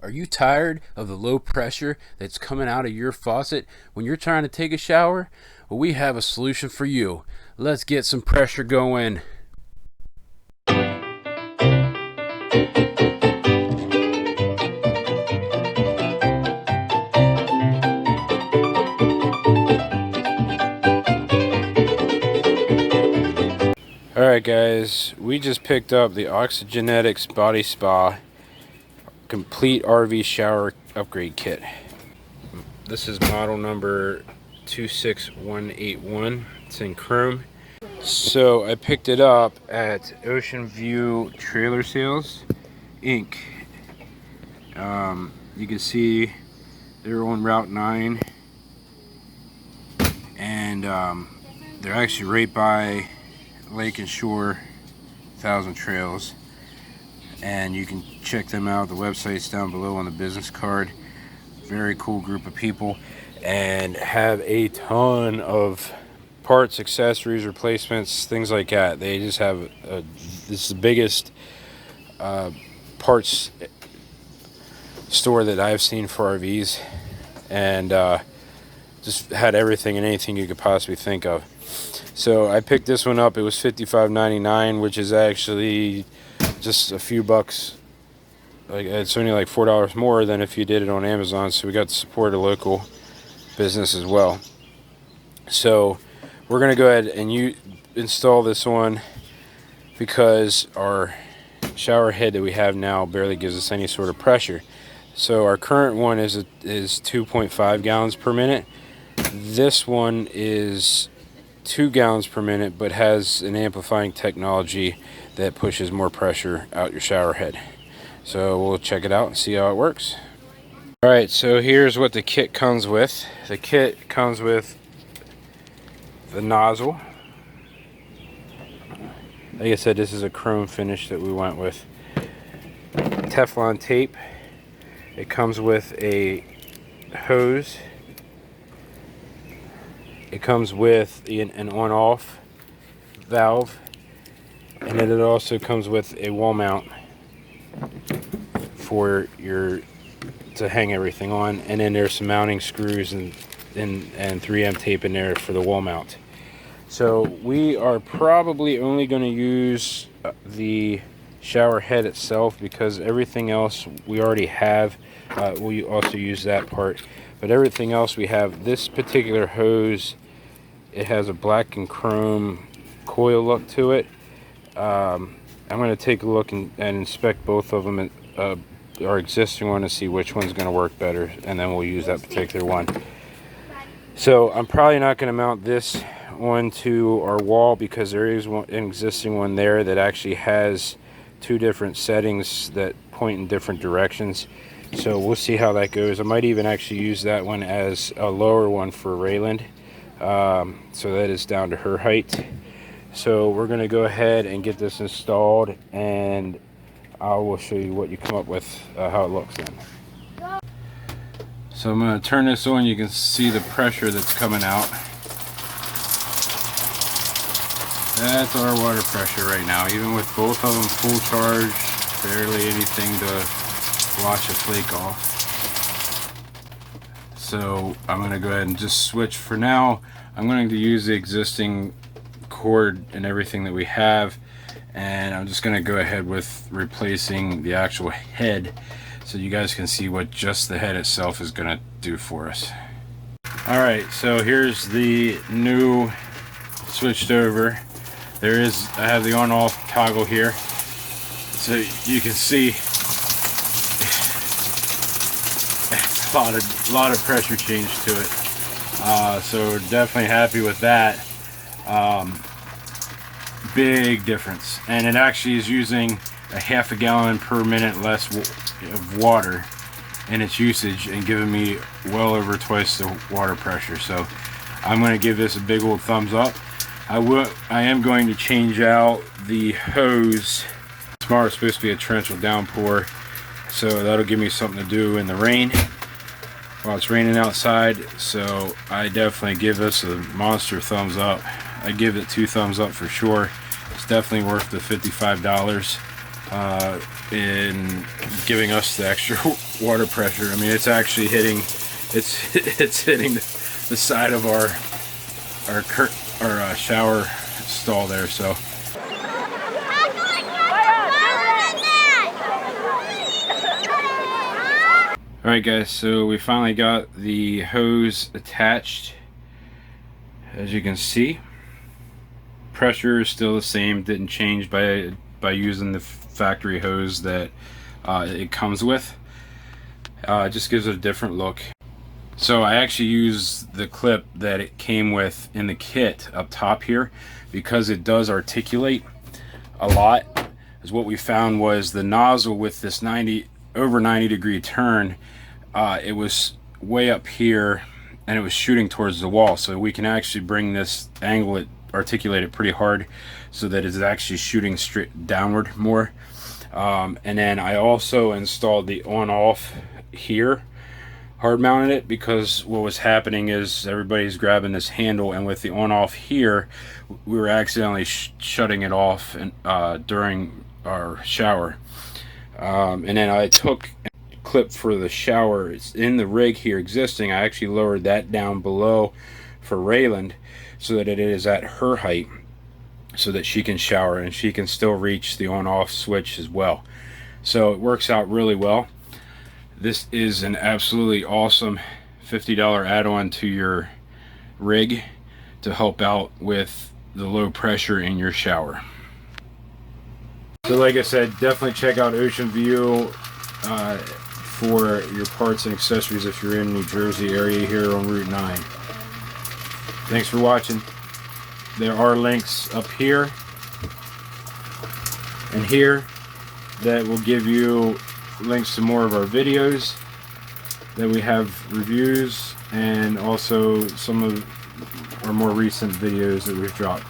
Are you tired of the low pressure that's coming out of your faucet when you're trying to take a shower? Well, we have a solution for you. Let's get some pressure going. Alright guys, we just picked up the Oxygenics Body Spa Complete RV Shower Upgrade Kit. This is model number 26181. It's in chrome. So I picked it up at Ocean View Trailer Sales Inc. You can see they're on Route 9, and they're actually right by Lake and Shore 1000 Trails, and you can check them out. The website's down below on the business card. Very cool group of people, and have a ton of parts, accessories, replacements, things like that. They just have this is the biggest parts store that I've seen for RVs, and just had everything and anything you could possibly think of. So I picked this one up. It was $55.99, which is actually just a few bucks. Like, it's only like $4 more than if you did it on Amazon. So we got to support a local business as well. So we're gonna go ahead and install this one, because our shower head that we have now barely gives us any sort of pressure. So our current one is 2.5 gallons per minute. This one is 2 gallons per minute, but has an amplifying technology that pushes more pressure out your shower head. So we'll check it out and see how it works. Alright, so here's what the kit comes with. The kit comes with the nozzle. Like I said, this is a chrome finish that we went with. Teflon tape. It comes with a hose. It comes with an on-off valve, and then it also comes with a wall mount for to hang everything on, and then there's some mounting screws and 3M tape in there for the wall mount. So we are probably only going to use the shower head itself, because everything else we already have. We'll also use that part, but everything else we have. This particular hose, it has a black and chrome coil look to it. I'm going to take a look and inspect both of them, our existing one, to see which one's going to work better, and then we'll use that particular one. So I'm probably not going to mount this onto our wall, because there is an existing one there that actually has 2 different settings that point in different directions. So we'll see how that goes. I might even actually use that one as a lower one for Rayland, so that is down to her height. So we're going to go ahead and get this installed, and I will show you what you come up with, how it looks then. So I'm going to turn this on. You can see the pressure that's coming out. That's our water pressure right now, even with both of them full charge. Barely anything to wash a flake off. So I'm going to go ahead and just switch. For now, I'm going to use the existing cord and everything that we have, and I'm just going to go ahead with replacing the actual head, so you guys can see what just the head itself is going to do for us. Alright, so here's the new switched over. I have the on-off toggle here, so you can see a lot of pressure change to it. So we're definitely happy with that. Big difference, and it actually is using a ½ gallon per minute less of water in its usage, and giving me well over twice the water pressure. So I'm going to give this a big old thumbs up. I am going to change out the hose. Tomorrow is supposed to be a torrential downpour, so that'll give me something to do in the rain while it's raining outside. So I definitely give this a monster thumbs up. I give it 2 thumbs up for sure. It's definitely worth the $55. in giving us the extra water pressure. I mean, it's actually hitting, it's hitting the side of our shower stall there. So. Alright guys, so we finally got the hose attached. As you can see, pressure is still the same, didn't change by using the factory hose that it comes with. It just gives it a different look. So I actually use the clip that it came with in the kit up top here, because it does articulate a lot. As what we found was the nozzle with this over 90 degree turn, it was way up here and it was shooting towards the wall, so we can actually bring this, angle it, articulate it pretty hard so that it's actually shooting straight downward more. And then I also installed the on-off here, hard mounted it, because what was happening is everybody's grabbing this handle, and with the on-off here we were accidentally shutting it off during our shower. And then I took a clip for the shower. It's in the rig here existing. I actually lowered that down below for Rayland so that it is at her height, so that she can shower and she can still reach the on-off switch as well. So it works out really well. This is an absolutely awesome $50 add-on to your rig to help out with the low pressure in your shower. So like I said, definitely check out Ocean View for your parts and accessories if you're in New Jersey area here on Route 9. Thanks for watching. There are links up here and here that will give you links to more of our videos that we have reviews, and also some of our more recent videos that we've dropped.